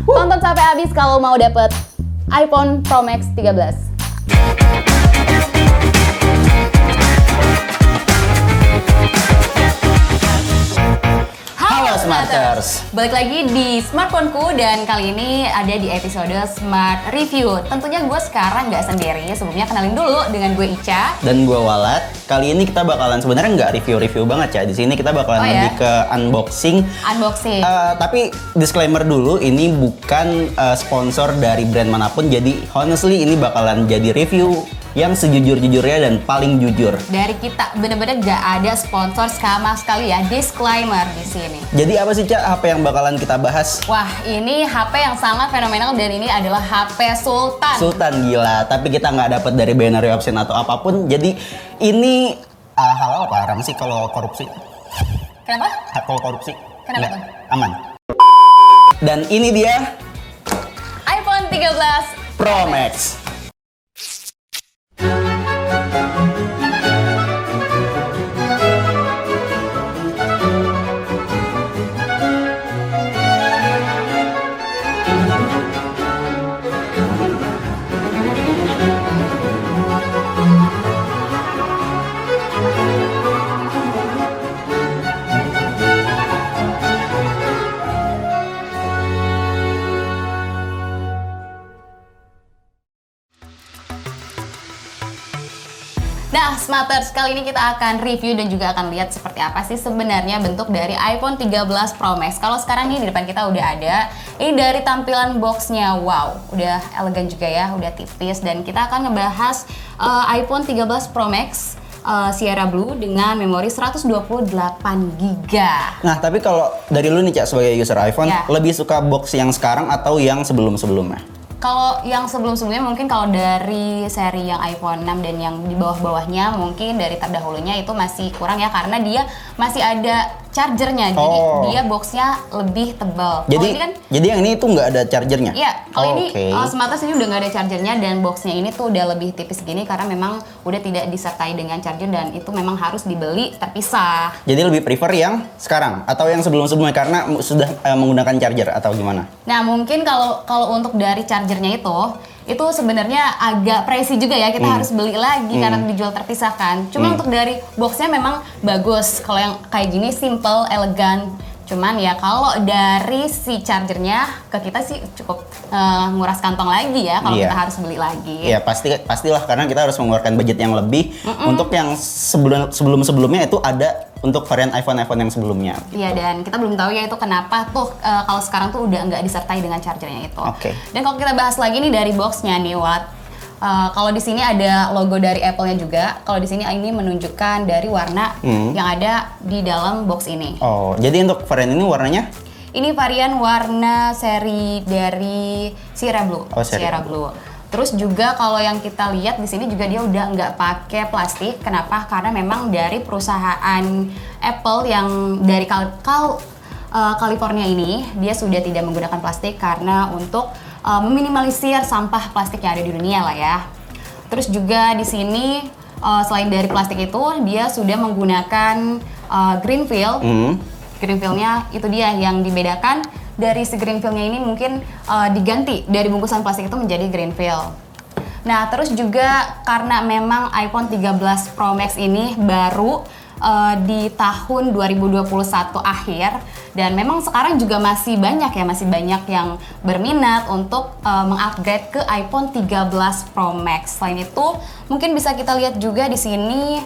Tonton sampai habis kalau mau dapet iPhone Pro Max 13. Halo Smarters, balik lagi di Smartphoneku dan kali ini ada di episode Smart Review. Tentunya gue sekarang nggak sendiri, sebelumnya kenalin dulu dengan gue Ica dan gue Walat. Kali ini kita bakalan sebenarnya nggak review-review banget ya. Di sini kita bakalan lebih ke unboxing. Tapi disclaimer dulu, ini bukan sponsor dari brand manapun. Jadi honestly ini bakalan jadi review yang sejujur-jujurnya dan paling jujur. Dari kita bener-bener gak ada sponsor sama sekali ya, disclaimer di sini. Jadi apa sih Cak HP yang bakalan kita bahas? Wah, ini HP yang sangat fenomenal dan ini adalah HP Sultan. Sultan gila, tapi kita nggak dapat dari binary option atau apapun. Jadi ini halal apa haram sih kalau korupsi? Kenapa? Kalau korupsi? Kenapa tuh? Aman. Dan ini dia iPhone 13 Pro Max. Nah, Smarters, kali ini kita akan review dan juga akan lihat seperti apa sih sebenarnya bentuk dari iPhone 13 Pro Max. Kalau sekarang nih di depan kita udah ada, ini dari tampilan boxnya, wow, udah elegan juga ya, udah tipis. Dan kita akan ngebahas iPhone 13 Pro Max Sierra Blue dengan memori 128GB. Nah, tapi kalau dari lu nih Cak sebagai user iPhone, ya, lebih suka box yang sekarang atau yang sebelum-sebelumnya? Kalau yang sebelum-sebelumnya mungkin kalau dari seri yang iPhone 6 dan yang di bawah-bawahnya mungkin dari terdahulunya itu masih kurang ya karena dia masih ada chargernya, jadi dia boxnya lebih tebal. Jadi yang ini tuh nggak ada chargernya? Iya, kalau ini Smarters ini udah nggak ada chargernya dan boxnya ini tuh udah lebih tipis gini karena memang udah tidak disertai dengan charger dan itu memang harus dibeli terpisah. Jadi lebih prefer yang sekarang atau yang sebelum-sebelumnya karena sudah menggunakan charger atau gimana? Nah mungkin kalau untuk dari chargernya itu sebenarnya agak pricey juga ya, kita harus beli lagi karena dijual terpisah kan. Cuma untuk dari boxnya memang bagus, kalau yang kayak gini simple, elegan. Cuman ya kalau dari si chargernya ke kita sih cukup nguras kantong lagi ya kalau kita harus beli lagi. Iya pastilah karena kita harus mengeluarkan budget yang lebih. Untuk yang sebelum-sebelumnya itu ada untuk varian iPhone yang sebelumnya. Iya dan kita belum tahu ya itu kenapa tuh kalau sekarang tuh udah nggak disertai dengan chargernya itu. Dan kalau kita bahas lagi nih dari boxnya nih Wat. Kalau di sini ada logo dari Apple-nya juga. Kalau di sini ini menunjukkan dari warna yang ada di dalam box ini. Oh, jadi untuk varian ini warnanya? Ini varian warna seri dari Sierra Blue. Sierra Blue. Terus juga kalau yang kita lihat di sini juga dia udah nggak pakai plastik. Kenapa? Karena memang dari perusahaan Apple yang dari California ini dia sudah tidak menggunakan plastik karena untuk meminimalisir sampah plastik yang ada di dunia lah ya. Terus juga di sini selain dari plastik itu dia sudah menggunakan green fill. Green fill-nya itu dia yang dibedakan dari si green fill-nya ini mungkin diganti dari bungkusan plastik itu menjadi green fill. Nah, terus juga karena memang iPhone 13 Pro Max ini baru di tahun 2021 akhir dan memang sekarang juga masih banyak yang berminat untuk mengupgrade ke iPhone 13 Pro Max. Selain itu, mungkin bisa kita lihat juga di sini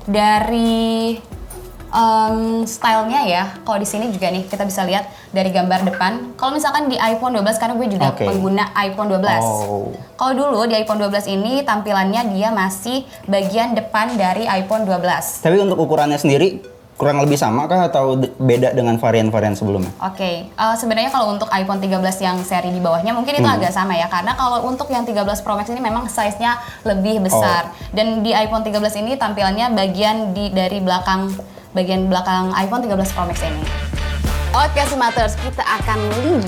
dari stylenya ya. Kalau di sini juga nih kita bisa lihat dari gambar depan. Kalau misalkan di iPhone 12 karena gue juga pengguna iPhone 12. Kalau dulu di iPhone 12 ini tampilannya dia masih bagian depan dari iPhone 12. Tapi untuk ukurannya sendiri kurang lebih sama kah atau beda dengan varian-varian sebelumnya? Sebenarnya kalau untuk iPhone 13 yang seri di bawahnya mungkin itu agak sama ya. Karena kalau untuk yang 13 Pro Max ini memang size-nya lebih besar. Dan di iPhone 13 ini tampilannya dari bagian belakang iPhone 13 Pro Max ini. Oke Smarters, kita akan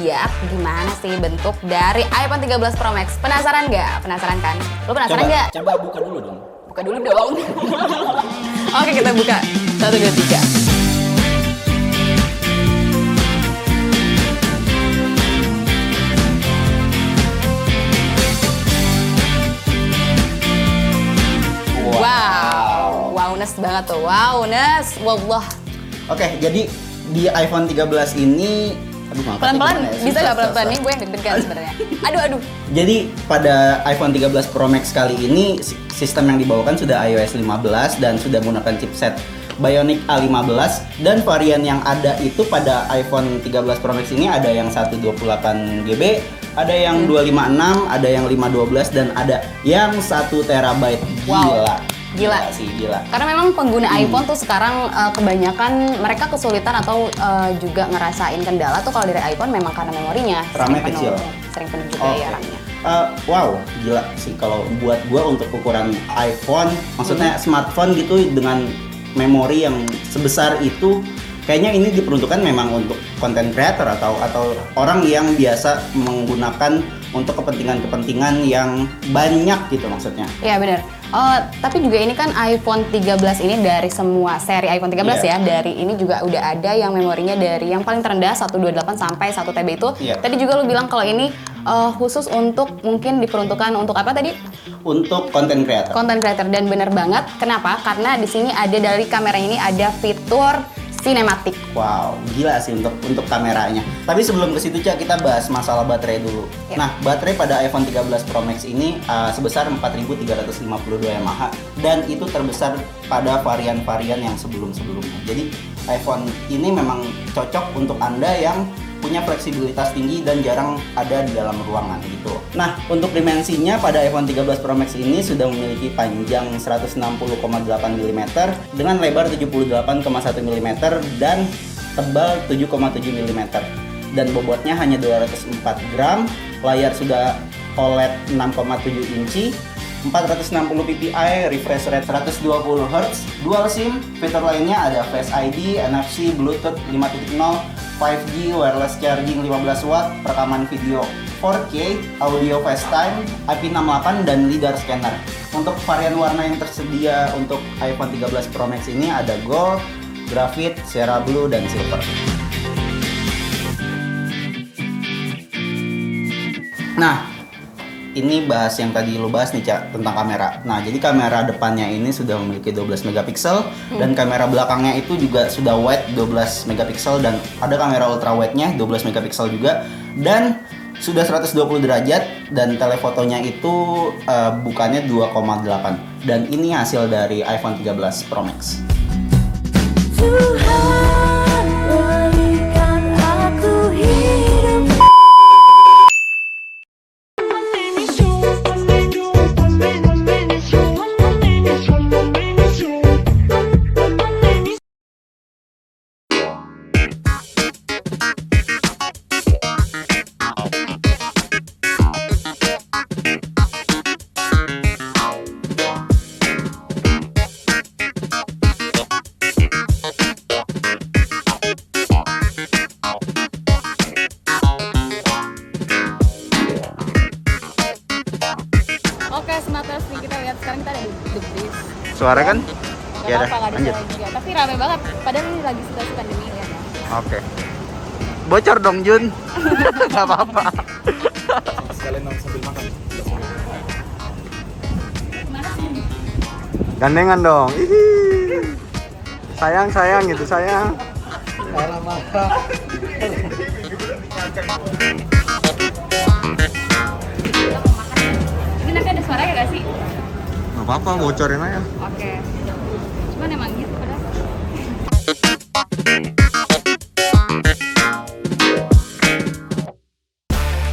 lihat gimana sih bentuk dari iPhone 13 Pro Max. Penasaran nggak? Penasaran kan? Lo penasaran nggak? Coba buka dulu dong. Buka dulu dong. Oke, kita buka. 1, 2, 3. banget tuh. Wow, Nes. Wallah. Oke, jadi di iPhone 13 ini pelan-pelan bisa nggak pelan-pelan? Nih gue yang deg-degan sebenarnya. Aduh. Jadi pada iPhone 13 Pro Max kali ini sistem yang dibawakan sudah iOS 15 dan sudah menggunakan chipset Bionic A15, dan varian yang ada itu pada iPhone 13 Pro Max ini ada yang 128GB, ada yang 256, ada yang 512, dan ada yang 1 terabyte. Gila sih, gila. Karena memang pengguna iPhone tuh sekarang kebanyakan mereka kesulitan atau juga ngerasain kendala tuh kalau dari iPhone memang karena memorinya RAM-nya kecil. Sering penuh juga ya RAM-nya. Wow, gila sih kalau buat gua untuk ukuran iPhone, maksudnya smartphone gitu dengan memori yang sebesar itu, kayaknya ini diperuntukkan memang untuk content creator atau orang yang biasa menggunakan untuk kepentingan-kepentingan yang banyak gitu maksudnya. Iya benar. Tapi juga ini kan iPhone 13 ini dari semua seri iPhone 13 ya, dari ini juga udah ada yang memorinya dari yang paling terendah 128 sampai 1 TB itu. Tadi juga lu bilang kalau ini khusus untuk mungkin diperuntukkan untuk apa tadi? Untuk content creator. Content creator, dan benar banget. Kenapa? Karena di sini ada dari kamera ini ada fitur sinematik. Wow, gila sih untuk kameranya. Tapi sebelum ke situ, Cak, kita bahas masalah baterai dulu. Nah, baterai pada iPhone 13 Pro Max ini sebesar 4352 mAh, dan itu terbesar pada varian-varian yang sebelum-sebelumnya. Jadi, iPhone ini memang cocok untuk Anda yang punya fleksibilitas tinggi dan jarang ada di dalam ruangan gitu. Nah, untuk dimensinya pada iPhone 13 Pro Max ini sudah memiliki panjang 160,8 mm dengan lebar 78,1 mm dan tebal 7,7 mm. Dan bobotnya hanya 204 gram, layar sudah OLED 6,7 inci, 460 ppi, refresh rate 120 Hz, dual SIM, fitur lainnya ada Face ID, NFC, Bluetooth 5.0, 5G, wireless charging 15 watt, rekaman video 4K, audio FaceTime, IP68, dan LiDAR scanner. Untuk varian warna yang tersedia untuk iPhone 13 Pro Max ini ada Gold, Graphite, Sierra Blue, dan Silver. Nah, ini bahas yang tadi lo bahas nih, Cak, tentang kamera. Nah, jadi kamera depannya ini sudah memiliki 12 megapiksel dan kamera belakangnya itu juga sudah wide 12 megapiksel, dan ada kamera ultra wide-nya 12 megapiksel juga, dan sudah 120 derajat, dan telefotonya itu bukannya 2,8, dan ini hasil dari iPhone 13 Pro Max. Smarters nih, kita lihat sekarang kita ada di The Breeze. Suara kan? Ya udah, lanjut. Tapi rame banget, padahal ini lagi situasi pandemi ya. Oke. Bocor dong, Jun. Gak apa-apa. Sekalian sambil makan. Gandengan dong. Hihi. Sayang gitu, sayang. Marah-marah. Ini nanti ada suara ya gak sih? Gak apa-apa, bocorin aja. Oke. Cuman emang gitu padahal.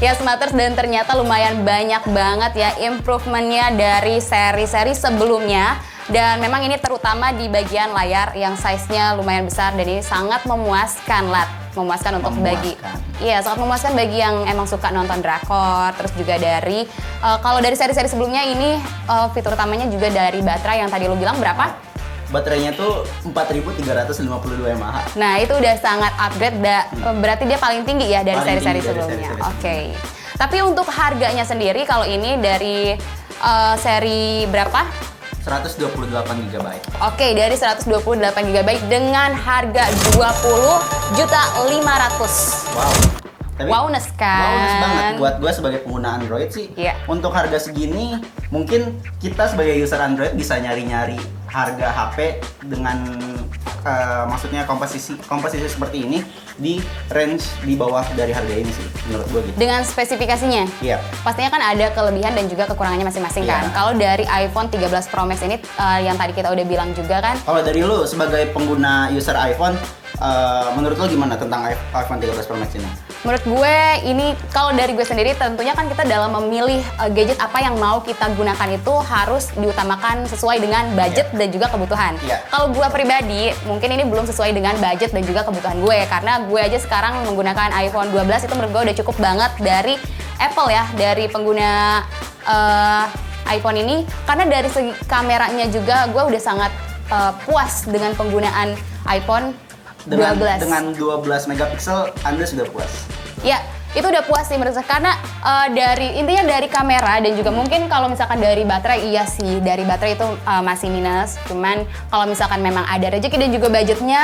Ya Smarters, dan ternyata lumayan banyak banget ya improvementnya dari seri-seri sebelumnya. Dan memang ini terutama di bagian layar yang size-nya lumayan besar, dan ini sangat memuaskan memuaskan untuk sangat memuaskan bagi yang emang suka nonton drakor. Terus juga dari kalau dari seri-seri sebelumnya ini fitur utamanya juga dari baterai yang tadi lo bilang berapa? Baterainya tuh 4352 mAh. Nah, itu udah sangat upgrade, berarti dia paling tinggi ya dari seri-seri sebelumnya. Oke. Tapi untuk harganya sendiri kalau ini dari seri berapa? 128 GB. Oke, dari 128 GB dengan harga 20.500.000. Wow. Tapi wowness kan. Wowness banget buat gue sebagai pengguna Android sih. Untuk harga segini, mungkin kita sebagai user Android bisa nyari-nyari harga HP dengan maksudnya komposisi seperti ini di range di bawah dari harga ini sih, menurut gue gitu. Dengan spesifikasinya? Iya. Pastinya kan ada kelebihan dan juga kekurangannya masing-masing kan. Kalau dari iPhone 13 Pro Max ini yang tadi kita udah bilang juga kan. Kalau dari lu sebagai pengguna user iPhone, menurut lo gimana tentang iPhone 13 Pro Max ini? Menurut gue ini, kalau dari gue sendiri tentunya kan kita dalam memilih gadget apa yang mau kita gunakan itu harus diutamakan sesuai dengan budget dan juga kebutuhan. Kalau gue pribadi, mungkin ini belum sesuai dengan budget dan juga kebutuhan gue, karena gue aja sekarang menggunakan iPhone 12 itu menurut gue udah cukup banget dari Apple ya, dari pengguna iPhone ini, karena dari segi kameranya juga gue udah sangat puas dengan penggunaan iPhone 12. Dengan 12 megapiksel Anda sudah puas? Ya, itu udah puas sih menurut saya, karena intinya dari kamera dan juga mungkin kalau misalkan dari baterai, iya sih dari baterai itu masih minus. Cuman kalau misalkan memang ada rezeki dan juga budgetnya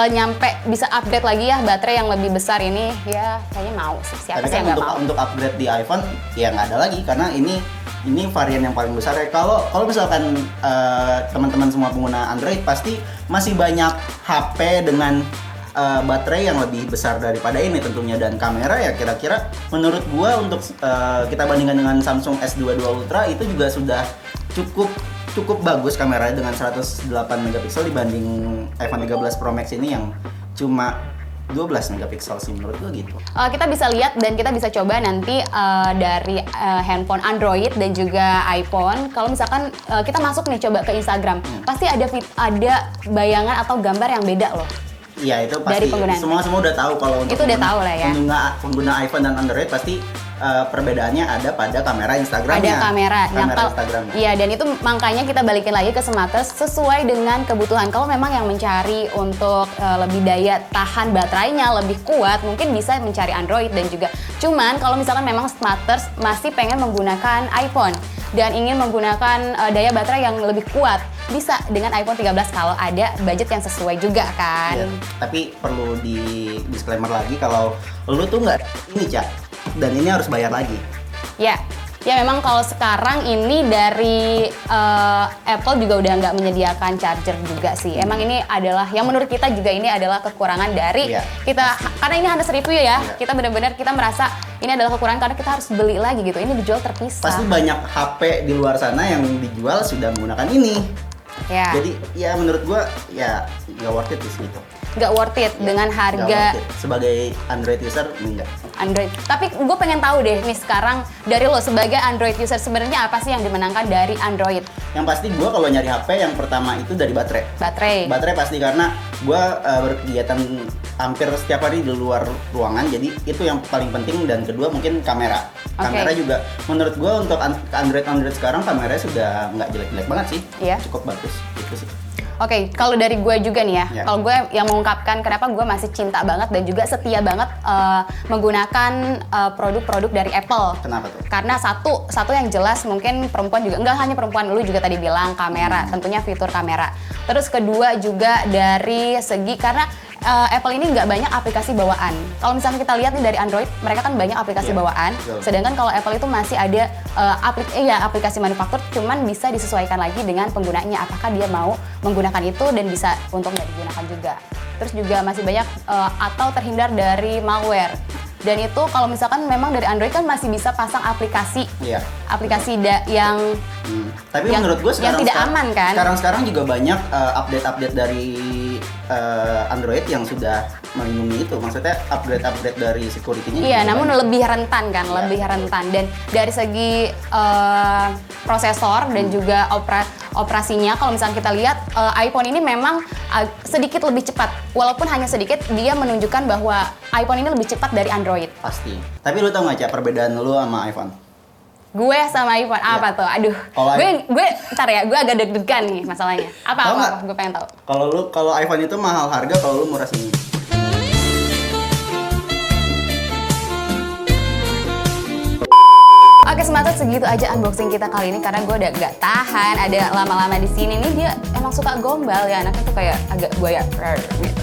nyampe bisa upgrade lagi ya baterai yang lebih besar ini, ya kayaknya mau sih. Siapa sih yang nggak mau? Untuk upgrade di iPhone ya nggak ada lagi, karena ini varian yang paling besar ya. Kalau misalkan teman-teman semua pengguna Android pasti masih banyak HP dengan baterai yang lebih besar daripada ini tentunya, dan kamera ya kira-kira menurut gua untuk kita bandingkan dengan Samsung S22 Ultra itu juga sudah cukup bagus kameranya dengan 108 megapiksel dibanding iPhone 13 Pro Max ini yang cuma 12 megapiksel sih menurut gue gitu. Kita bisa lihat dan kita bisa coba nanti dari handphone Android dan juga iPhone. Kalau misalkan kita masuk nih coba ke Instagram, pasti ada bayangan atau gambar yang beda loh. Iya, itu pasti. Semua udah tahu kalau untuk pengguna iPhone dan Android pasti perbedaannya ada pada kamera Instagramnya. Ada kamera Instagramnya. Iya, dan itu makanya kita balikin lagi ke Smarters sesuai dengan kebutuhan. Kalau memang yang mencari untuk lebih daya tahan baterainya lebih kuat, mungkin bisa mencari Android dan juga. Cuman kalau misalkan memang Smarters masih pengen menggunakan iPhone dan ingin menggunakan daya baterai yang lebih kuat, bisa dengan iPhone 13 kalau ada budget yang sesuai juga kan. Ya, tapi perlu di disclaimer lagi kalau lu tuh nggak ini Cak, dan ini harus bayar lagi. Ya memang kalau sekarang ini dari Apple juga udah nggak menyediakan charger juga sih. Emang ini adalah yang menurut kita juga ini adalah kekurangan dari kita, karena ini Hannes review ya. Kita benar-benar kita merasa ini adalah kekurangan karena kita harus beli lagi gitu. Ini dijual terpisah. Pasti banyak HP di luar sana yang dijual sudah menggunakan ini. Jadi ya menurut gua ya nggak worth it sih gitu. Nggak worth it dengan harga. Sebagai Android user enggak. Android. Tapi gue pengen tahu deh nih sekarang dari lo sebagai Android user sebenarnya apa sih yang dimenangkan dari Android? Yang pasti gue kalau nyari HP yang pertama itu dari baterai. Baterai pasti, karena gue berkegiatan hampir setiap hari di luar ruangan, jadi itu yang paling penting. Dan kedua mungkin kamera. Kamera juga menurut gue untuk Android sekarang kameranya sudah nggak jelek-jelek banget sih. Cukup bagus itu sih. Oke, kalau dari gue juga nih ya, kalau gue yang mengungkapkan kenapa gue masih cinta banget dan juga setia banget menggunakan produk-produk dari Apple. Kenapa tuh? Karena satu yang jelas mungkin perempuan juga, nggak hanya perempuan, lu juga tadi bilang kamera, tentunya fitur kamera. Terus kedua juga dari segi karena Apple ini nggak banyak aplikasi bawaan. Kalau misalnya kita lihat nih dari Android, mereka kan banyak aplikasi bawaan. Sedangkan kalau Apple itu masih ada aplikasi manufaktur, cuman bisa disesuaikan lagi dengan penggunanya. Apakah dia mau menggunakan itu dan bisa untuk nggak digunakan juga. Terus juga masih banyak atau terhindar dari malware. Dan itu kalau misalkan memang dari Android kan masih bisa pasang aplikasi, yang tapi menurut gue yang tidak aman kan. Sekarang juga banyak update dari Android yang sudah melindungi itu. Maksudnya upgrade dari security-nya. Iya, namun lebih rentan kan, lebih rentan. Dan dari segi prosesor dan juga operasinya, kalau misalnya kita lihat iPhone ini memang sedikit lebih cepat. Walaupun hanya sedikit, dia menunjukkan bahwa iPhone ini lebih cepat dari Android. Pasti. Tapi lu tau nggak Cak perbedaan lu sama iPhone? Gue sama iPhone apa tuh? Aduh, gue ntar ya, gue agak deg-degan nih masalahnya. Apa? Gue pengen tahu. Kalau iPhone itu mahal harga, kalau lu murah sini. Oke, semangat segitu aja unboxing kita kali ini karena gue udah gak tahan ada lama-lama di sini nih. Dia emang suka gombal ya, anaknya tuh kayak agak buaya gitu.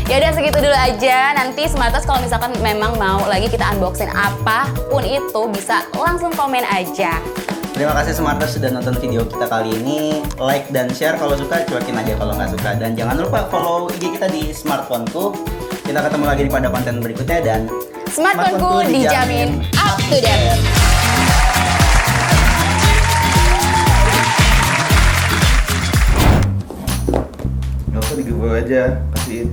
Ya udah segitu dulu aja. Nanti Smarters kalau misalkan memang mau lagi kita unboxing apapun itu bisa langsung komen aja. Terima kasih Smarters sudah nonton video kita kali ini. Like dan share kalau suka, cuekin aja kalau nggak suka. Dan jangan lupa follow IG kita di Smartphoneku. Kita ketemu lagi pada konten berikutnya dan Smartphoneku dijamin up to date. Gak usah di giveaway aja, kasihin.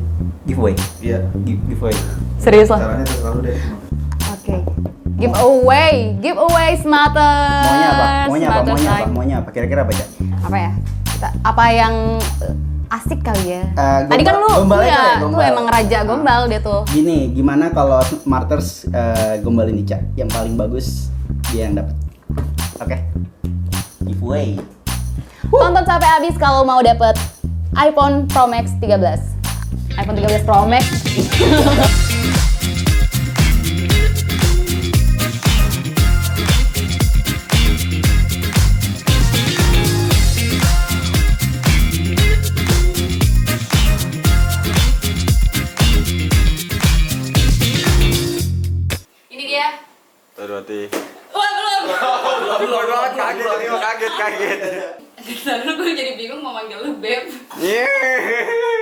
giveaway. Iya. Giveaway. Serius lah. Caranya terserah lu deh. Oke. Giveaway Smarters. Maunya apa? Kira-kira apa aja? Apa ya? Apa yang asik kali ya? Tadi kan lu emang raja gombal dia tuh. Gini, gimana kalau Smarters gombalin Ica? Yang paling bagus dia yang dapat. Oke. Giveaway. Tonton sampai habis kalau mau dapet iPhone Pro Max 13. iPhone 13 Pro Max. Ini dia. Aduh hati. Wah, belum. Belum kaget. Dulu gue jadi bingung mau manggil lu Beb. Yeah.